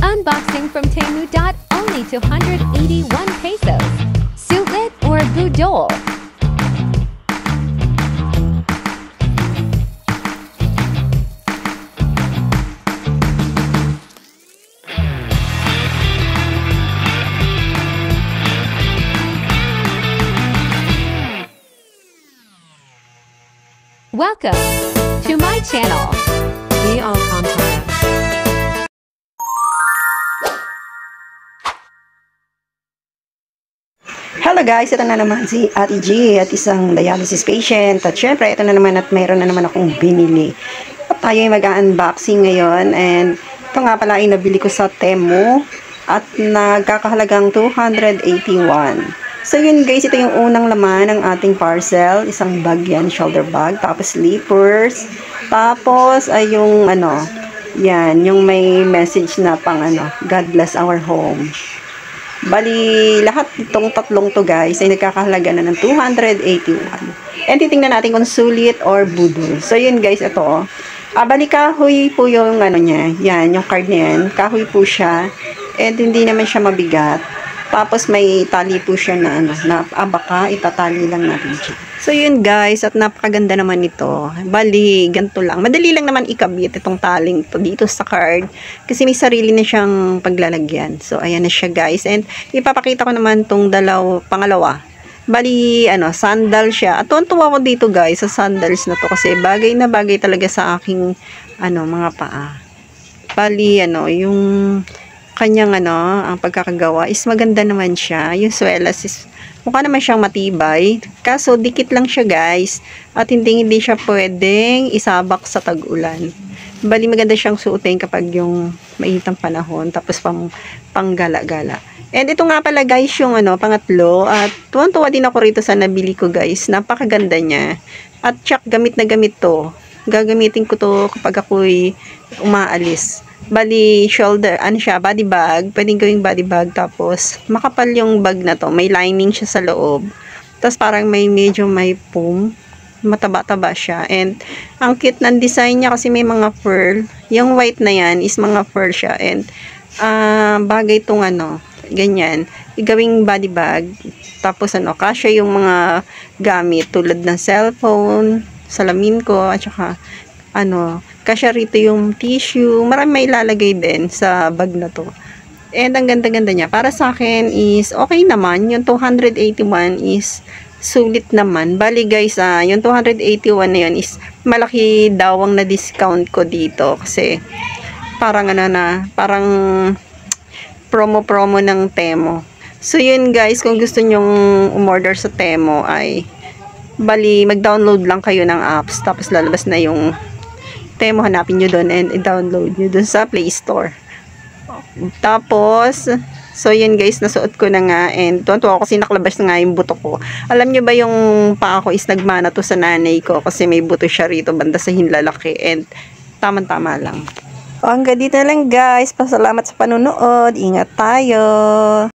Unboxing from Temu. Only 281 pesos. Sulit or Budol? Welcome to my channel. Be all content. Hello guys, ito na naman si Ate G at isang dialysis patient. At syempre, ito na naman at mayroon na naman akong binili. At tayo ay mag-unboxing ngayon. And ito nga pala ay nabili ko sa Temu at nagkakahalagang 281. So yun guys, ito yung unang laman ng ating parcel. Isang bag yan, shoulder bag. Tapos slippers. Tapos ay yung yan, yung may message na pang God bless our home. Bali, lahat itong tatlong to guys ay nagkakahalaga na ng 281. And titingnan natin kung sulit or budol. So yun guys, ito bali kahoy po yung niya. Yan, yung card na yan. Kahoy po siya. And hindi naman siya mabigat. Tapos may tali po siya na baka itatali lang natin siya. So yun guys, at napakaganda naman ito. Bali, ganito lang. Madali lang naman ikabit itong taling to dito sa card. Kasi may sarili na siyang paglalagyan. So ayan na siya guys. And ipapakita ko naman itong pangalawa. Bali, sandal siya. At tuwan-tuwa ko dito guys sa sandals na to. Kasi bagay na bagay talaga sa aking mga paa. Bali, yung kanyang ang pagkakagawa is maganda naman siya. Yung swelas is mukha naman siyang matibay. Kaso dikit lang siya guys. At hindi siya pwedeng isabak sa tag-ulan. Bali maganda siyang suotin kapag yung mainitang panahon. Tapos panggala-gala. And ito nga pala guys yung pangatlo. At tuwan-tuwa din ako rito sa nabili ko guys. Napakaganda niya. At tsak gamit na gamit to. Gagamitin ko to kapag ako'y umaalis. Bali, shoulder, siya, body bag. Pwedeng gawing body bag. Tapos, makapal yung bag na to. May lining siya sa loob. Tapos, parang medyo may foam. Mataba-taba siya. And, ang cute ng design niya kasi may mga fur. Yung white na yan is mga fur siya. And, bagay itong ganyan. Igawing body bag. Tapos, kasya yung mga gamit. Tulad ng cellphone, salamin ko, at saka, kasya rito yung tissue. Marami may ilalagay din sa bag na to. And ang ganda-ganda niya. Para sa akin is okay naman. Yung 281 is sulit naman. Bali guys, yung 281 na yun is malaki dawang na discount ko dito. Kasi parang parang promo-promo ng Temu. So yun guys, kung gusto nyong umorder sa Temu ay bali mag-download lang kayo ng apps. Tapos lalabas na yung Temu, hanapin nyo doon and i-download nyo doon sa Play Store. Tapos, so yun guys, nasuot ko na nga and tuwan-tuwa ako kasi nakalabas na nga yung buto ko. Alam nyo ba yung paa ko is nagmana to sa nanay ko kasi may buto siya rito banda sa hinlalaki and tama-tama lang. Hanggang dito na lang guys. Pasalamat sa panunood. Ingat tayo.